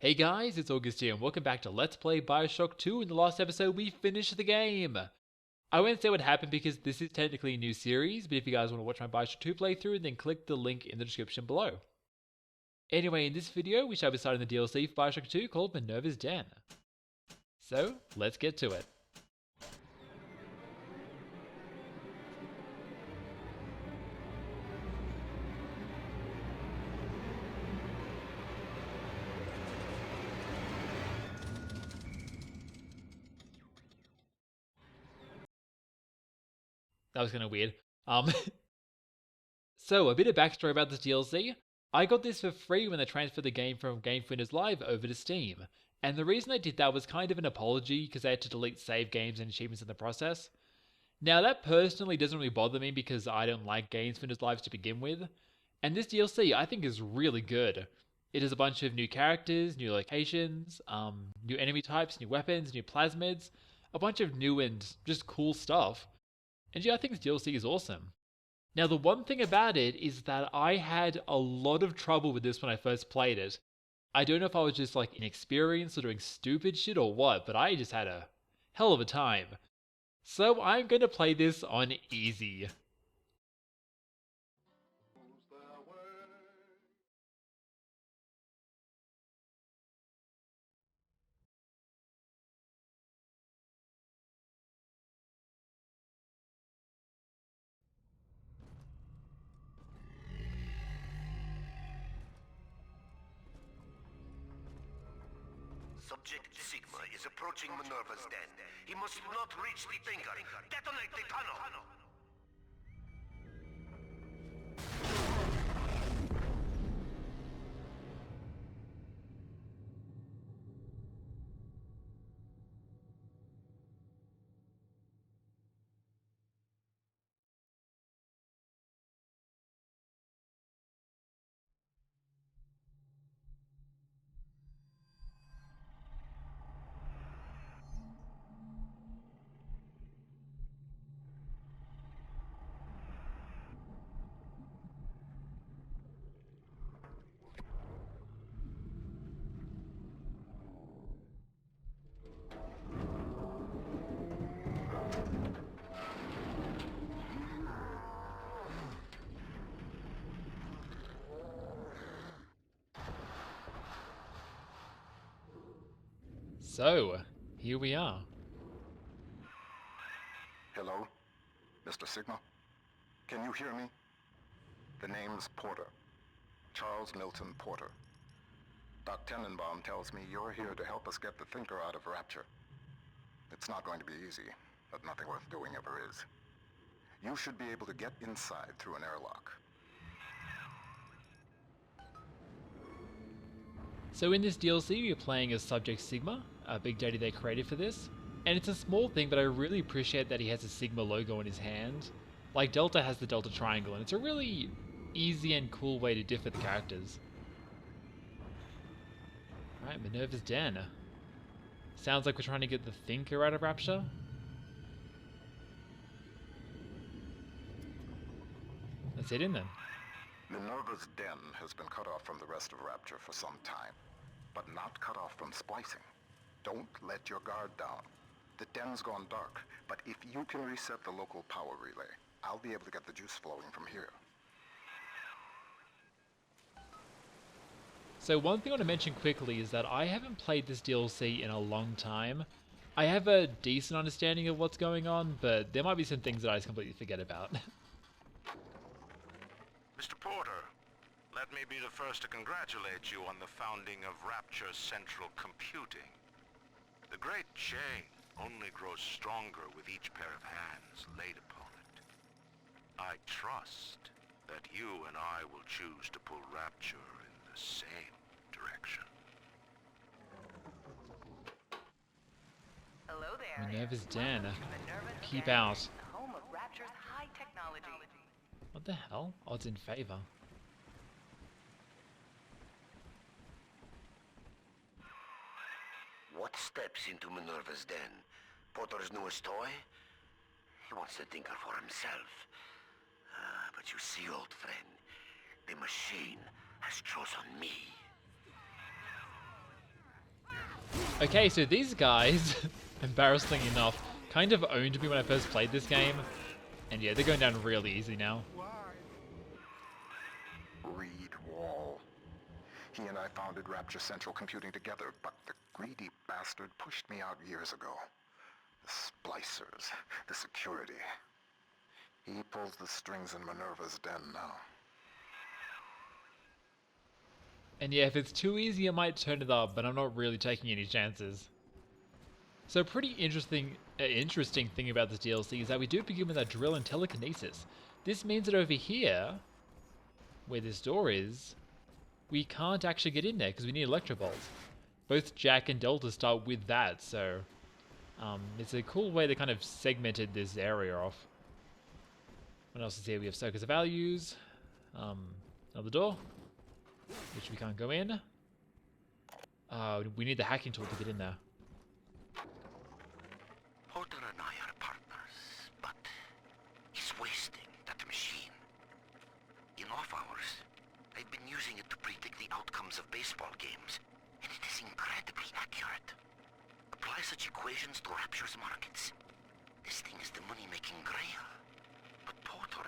Hey guys, it's August here, and welcome back to Let's Play BioShock 2. In the last episode, we finished the game. I won't say what happened because this is technically a new series, but if you guys want to watch my BioShock 2 playthrough, then click the link in the description below. Anyway, in this video, we shall be starting the DLC for BioShock 2 called Minerva's Den. So, let's get to it. That was kind of weird. So, a bit of backstory about this DLC. I got this for free when they transferred the game from Game Winners Live over to Steam. And the reason I did that was kind of an apology because I had to delete save games and achievements in the process. Now, that personally doesn't really bother me because I don't like Game Winners Lives to begin with. And this DLC I think is really good. It has a bunch of new characters, new locations, new enemy types, new weapons, new plasmids, a bunch of new and just cool stuff. And yeah, I think this DLC is awesome. Now, the one thing about it is that I had a lot of trouble with this when I first played it. I don't know if I was just like inexperienced or doing stupid shit or what, but I just had a hell of a time. So I'm going to play this on easy. Subject Sigma is approaching Minerva's den. He must not reach the finger. Detonate the tunnel! So, here we are. Hello, Mr. Sigma? Can you hear me? The name's Porter. Charles Milton Porter. Doc Tenenbaum tells me you're here to help us get the Thinker out of Rapture. It's not going to be easy, but nothing worth doing ever is. You should be able to get inside through an airlock. So in this DLC, we're playing as Subject Sigma, a big daddy they created for this. And it's a small thing, but I really appreciate that he has a Sigma logo on his hand. Like Delta has the Delta Triangle, and it's a really easy and cool way to differ the characters. Alright, Minerva's Den. Sounds like we're trying to get the Thinker out of Rapture. Let's head in then. Minerva's den has been cut off from the rest of Rapture for some time, but not cut off from splicing. Don't let your guard down. The den's gone dark, but if you can reset the local power relay, I'll be able to get the juice flowing from here. So one thing I want to mention quickly is that I haven't played this DLC in a long time. I have a decent understanding of what's going on, but there might be some things that I just completely forget about. Mr. Porter, let me be the first to congratulate you on the founding of Rapture Central Computing. The great chain only grows stronger with each pair of hands laid upon it. I trust that you and I will choose to pull Rapture in the same direction. Hello there. Minerva's Den. Minerva's Peep Den, out. the home of Rapture's high technology. What the hell? Odds in favor. What steps into Minerva's den? Porter's newest toy? He wants the Thinker for himself. But you see, old friend, the machine has chosen me. Okay, so these guys, embarrassingly enough, kind of owned me when I first played this game. And yeah, they're going down really easy now. Reed Wall. He and I founded Rapture Central Computing together, but the greedy bastard pushed me out years ago. The splicers, the security. He pulls the strings in Minerva's den now. And yeah, if it's too easy, I might turn it up, but I'm not really taking any chances. So a pretty interesting thing about this DLC is that we do begin with our drill and telekinesis. This means that over here, where this door is, we can't actually get in there because we need electro bolts. Both Jack and Delta start with that, so it's a cool way they kind of segmented this area off. What else is here? We have circuits of values, another door, which we can't go in. We need the hacking tool to get in there. Porter and I are partners, but he's wasting that machine. In off hours, I've been using it to predict the outcomes of baseball games, and it is incredibly accurate. Apply such equations to Rapture's markets. This thing is the money-making grail. But Porter,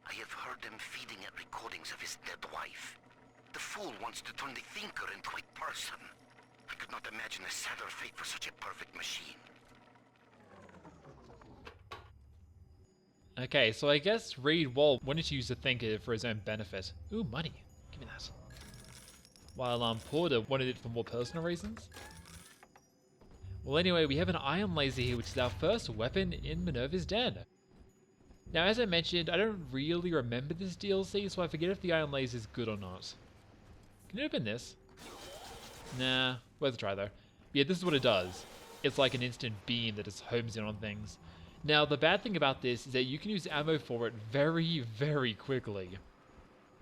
I have heard them feeding it recordings of his dead wife. The fool wants to turn the thinker into a person. I could not imagine a sadder fate for such a perfect machine. Okay, so I guess Reed Wall wanted to use the thinker for his own benefit. Ooh, money. Give me that. While Porter wanted it for more personal reasons. Well, anyway, we have an ion laser here, which is our first weapon in Minerva's den. Now, as I mentioned, I don't really remember this DLC, so I forget if the ion laser is good or not. Can you open this? Nah, worth a try though. Yeah, this is what it does. It's like an instant beam that just homes in on things. Now, the bad thing about this is that you can use ammo for it very, very quickly.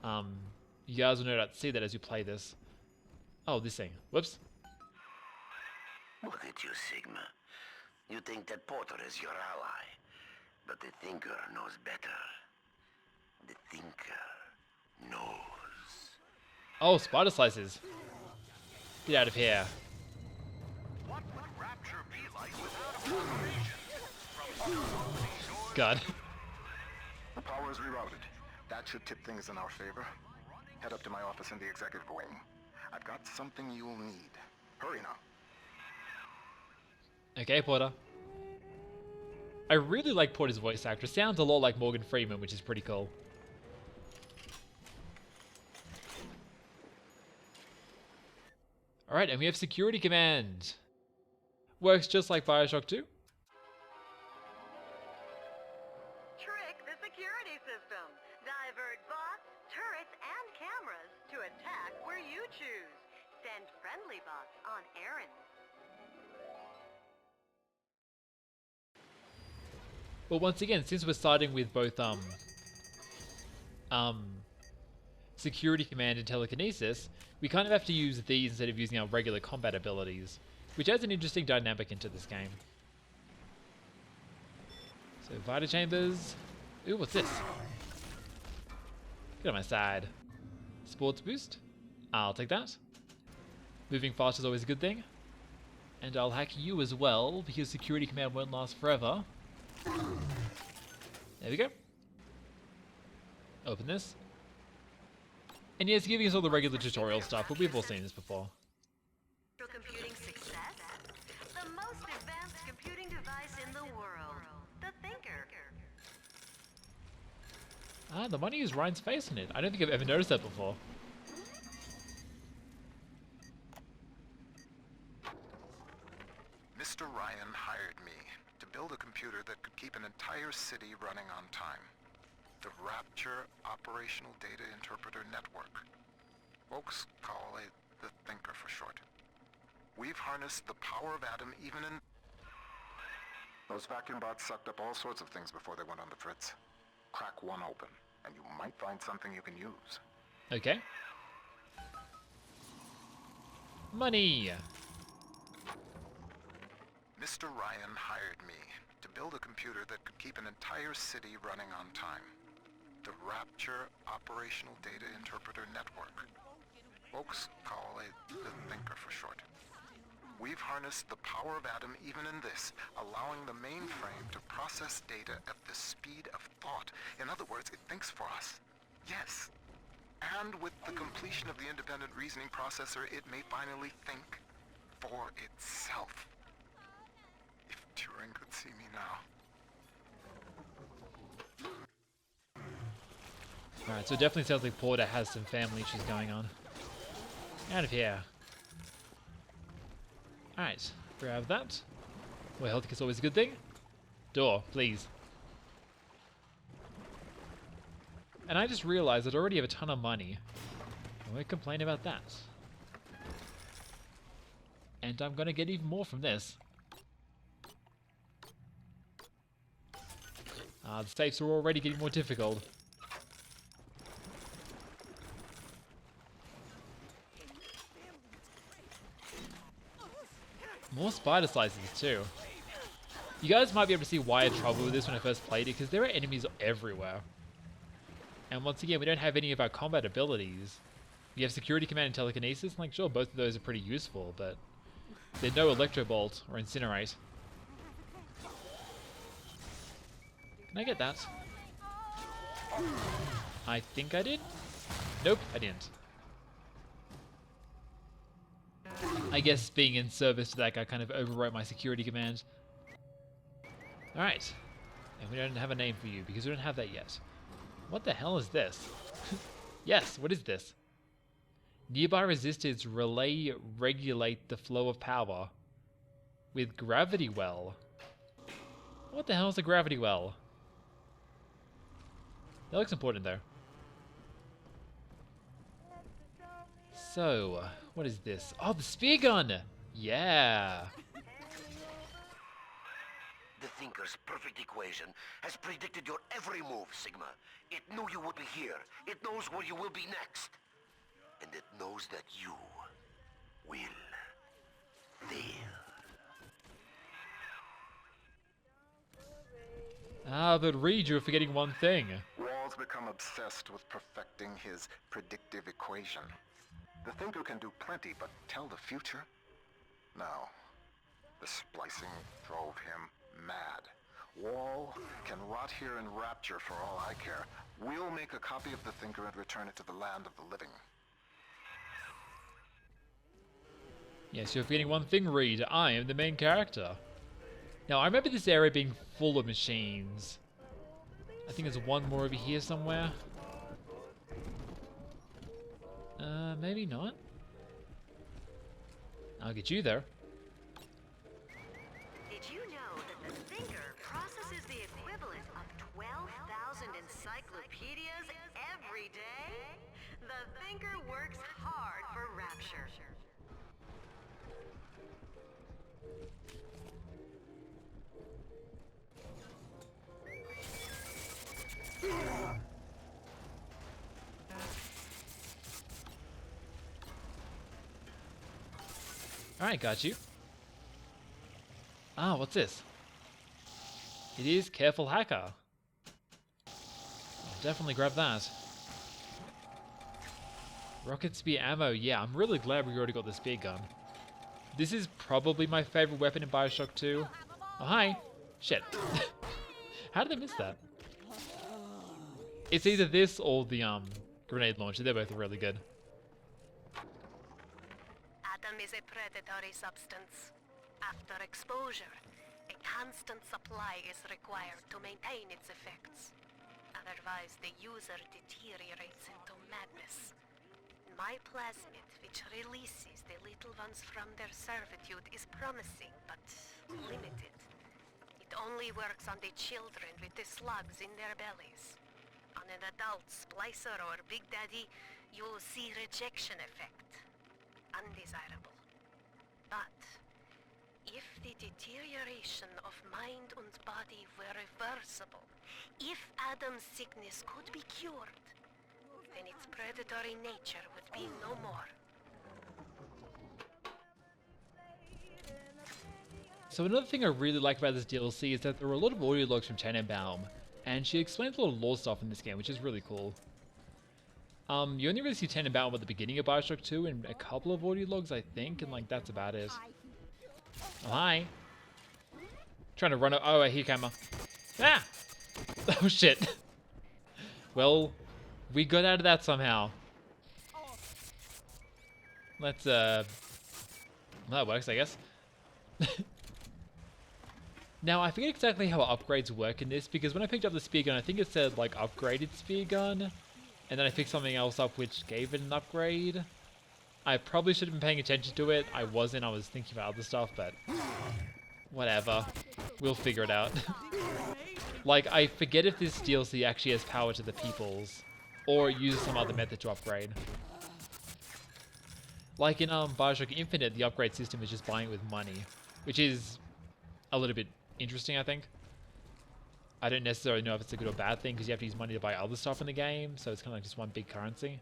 You guys will no doubt see that as you play this. Oh, this thing. Whoops. Look at you, Sigma. You think that Porter is your ally, but the Thinker knows better. The Thinker knows. Oh, spider slices. Get out of here. What would Rapture be like without a foundation? God. The power is rerouted. That should tip things in our favor. Head up to my office in the executive wing. I've got something you'll need. Hurry now. Okay, Porter. I really like Porter's voice actor. Sounds a lot like Morgan Freeman, which is pretty cool. Alright, and we have Security Command. Works just like BioShock 2. Trick the security system. Divert bots, turrets, and cameras to attack where you choose. Send friendly bots on errands. But once again, since we're starting with both Security Command and Telekinesis, we kind of have to use these instead of using our regular combat abilities, which adds an interesting dynamic into this game. So, Vita Chambers. Ooh, what's this? Get on my side. Sports Boost. I'll take that. Moving fast is always a good thing. And I'll hack you as well, because Security Command won't last forever. There we go. Open this. And yeah, it's giving us all the regular tutorial stuff, but we've all seen this before. Computing success? The most advanced computing device in the world. The Thinker. Ah, the money is Ryan's face on it. I don't think I've ever noticed that before. Mr. Ryan hired me to build a computer that could keep an entire city running on time. The Rapture Operational Data Interpreter Network. Folks call it the Thinker for short. We've harnessed the power of Atom even in... Those vacuum bots sucked up all sorts of things before they went on the fritz. Crack one open, and you might find something you can use. Okay. Money! Mr. Ryan hired me to build a computer that could keep an entire city running on time. The Rapture Operational Data Interpreter Network. Folks call it the Thinker for short. We've harnessed the power of Adam even in this, allowing the mainframe to process data at the speed of thought. In other words, it thinks for us. Yes. And with the completion of the independent reasoning processor, it may finally think for itself. If Turing could see me now. Alright, so it definitely sounds like Porter has some family issues going on. Out of here. Alright, grab that. Well, health is always a good thing. Door, please. And I just realized I already have a ton of money. I won't complain about that. And I'm gonna get even more from this. The safes are already getting more difficult. More spider slices too. You guys might be able to see why I had trouble with this when I first played it, because there are enemies everywhere. And once again, we don't have any of our combat abilities. We have security command and telekinesis. Like, sure, both of those are pretty useful, but there's no electro bolt or incinerate. Can I get that? I think I did? Nope, I didn't. I guess being in service to that guy kind of overwrote my security command. Alright. And we don't have a name for you because we don't have that yet. What the hell is this? Yes, what is this? Nearby resistors relay regulate the flow of power with gravity well. What the hell is a gravity well? That looks important though. So, what is this? Oh, the spear gun! Yeah! The Thinker's perfect equation has predicted your every move, Sigma. It knew you would be here. It knows where you will be next. And it knows that you will fail. Ah, but Reed, you're forgetting one thing. Wall's become obsessed with perfecting his predictive equation. The Thinker can do plenty, but tell the future? No. The splicing drove him mad. Wall can rot here in Rapture for all I care. We'll make a copy of the Thinker and return it to the land of the living. Yes, you're forgetting one thing, Reed. I am the main character. Now, I remember this area being full of machines. I think there's one more over here somewhere. Maybe not. I'll get you there. Did you know that the Thinker processes the equivalent of 12,000 encyclopedias every day? The Thinker works hard for Rapture. Alright, got you. Ah, what's this? It is Careful Hacker. I'll definitely grab that. Rocket spear ammo. Yeah, I'm really glad we already got the spear gun. This is probably my favorite weapon in BioShock 2. Oh, hi. Shit. How did I miss that? It's either this or the grenade launcher. They're both really good. Adam is a predatory substance. After exposure, a constant supply is required to maintain its effects. Otherwise, the user deteriorates into madness. My plasmid, which releases the little ones from their servitude, is promising, but limited. It only works on the children with the slugs in their bellies. On an adult splicer or Big Daddy, you'll see rejection effect. Undesirable. But if the deterioration of mind and body were reversible, if Adam's sickness could be cured, then its predatory nature would be no more. So another thing I really like about this DLC is that there are a lot of audio logs from Tannenbaum, and she explains a lot of lore stuff in this game, which is really cool. You only really see Tannenbaum at the beginning of BioShock 2 and a couple of audio logs, I think, and like that's about it. Oh, hi. Trying to run. Oh, I hear camera. Ah! Oh shit. Well, we got out of that somehow. Let's well, that works, I guess. Now, I forget exactly how upgrades work in this, because when I picked up the spear gun, I think it said, like, upgraded spear gun, and then I picked something else up which gave it an upgrade. I probably should have been paying attention to it. I wasn't. I was thinking about other stuff, but whatever. We'll figure it out. Like, I forget if this DLC actually has power to the peoples, or it uses some other method to upgrade. Like in BioShock Infinite, the upgrade system is just buying it with money, which is a little bit interesting, I think. I don't necessarily know if it's a good or bad thing, because you have to use money to buy other stuff in the game, so it's kind of like just one big currency.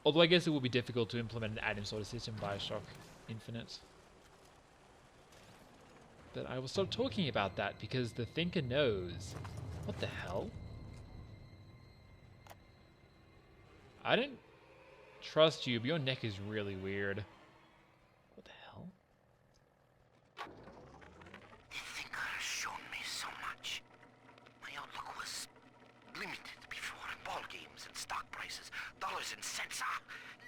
Although I guess it will be difficult to implement an add-in sort of system in BioShock Infinite. But I will stop talking about that, because the Thinker knows. What the hell? I don't trust you, but your neck is really weird. What the hell? The Thinker has shown me so much. My outlook was limited before. Ball games and stock prices, dollars and cents.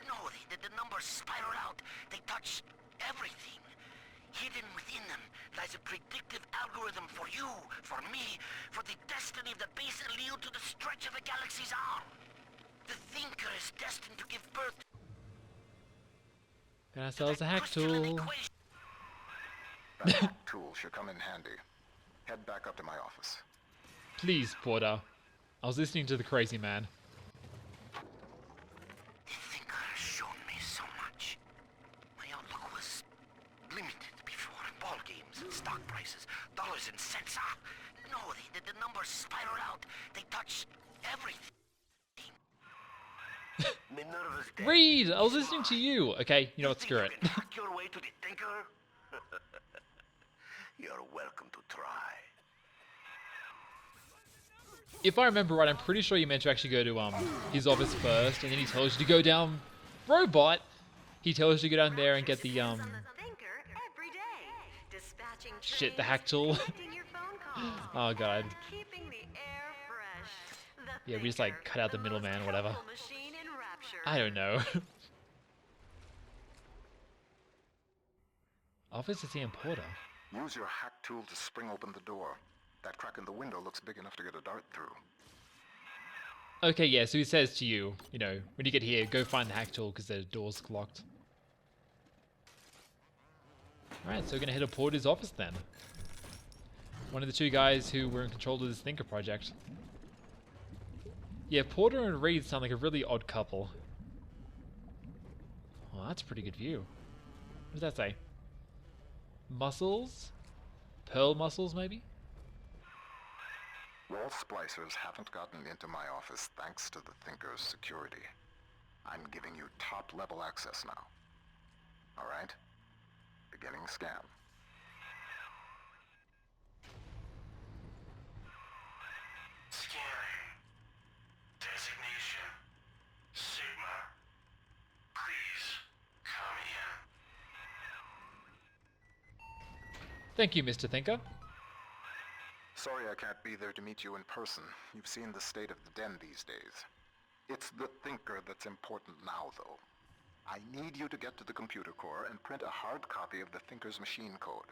No, the numbers spiral out. They touch everything. Hidden within them lies a predictive algorithm for you, for me, for the destiny of the base allele to the stretch of a galaxy's arm. The Thinker is destined to give birth Got ourselves a hack tool. That hack tool should come in handy. Head back up to my office. Please, Porter. I was listening to the crazy man. The Thinker has shown me so much. My outlook was limited before. Ball games and stock prices, dollars and cents. No, the numbers spiral out. They touch everything. Minerva's dead. Reed! I was listening to you! Okay, you know what, screw it. You can hack your way to the Thinker? You're welcome to try. If I remember right, I'm pretty sure you're meant to actually go to his office first, and then he tells you to go down... Robot! He tells you to go down there and get the, Thinker every day. Dispatching shit, the trains, hack tool. connecting your phone calls, Oh god. and keeping the air fresh. The Yeah, we just like Thinker, cut out the most middleman, whatever. helpful machine in Rapture. I don't know. Office is Ian Porter. Use your hack tool to spring open the door. That crack in the window looks big enough to get a dart through. Okay, yeah, so he says to you, you know, when you get here, go find the hack tool because the door's locked. Alright, so we're gonna head to Porter's office then. One of the two guys who were in control of this Thinker project. Yeah, Porter and Reed sound like a really odd couple. Well, that's a pretty good view. What does that say? Muscles? Pearl muscles, maybe? Wall splicers haven't gotten into my office thanks to the Thinker's security. I'm giving you top-level access now. All right? Beginning scan. Scanning. Designation. Sigma. Please, come in. Thank you, Mr. Thinker. Sorry I can't be there to meet you in person. You've seen the state of the den these days. It's the Thinker that's important now, though. I need you to get to the computer core and print a hard copy of the Thinker's machine code.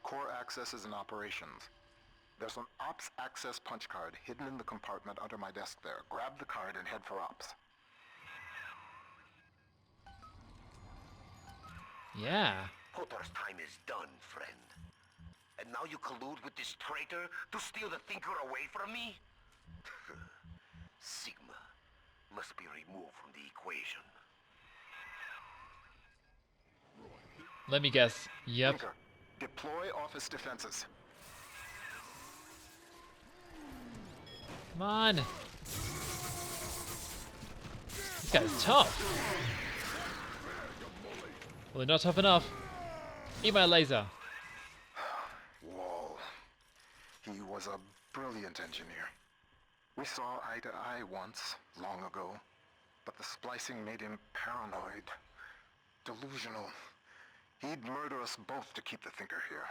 Core accesses and operations. There's an Ops access punch card hidden in the compartment under my desk there. Grab the card and head for Ops. Yeah. Potter's time is done, friend. And now you collude with this traitor to steal the Thinker away from me? Sigma must be removed from the equation. Let me guess. Yep. Thinker, deploy office defenses. Come on. This guy's tough. Well, they're not tough enough. Eat my laser. Wall. He was a brilliant engineer. We saw eye to eye once, long ago, but the splicing made him paranoid, delusional. He He'd murder us both to keep the Thinker here.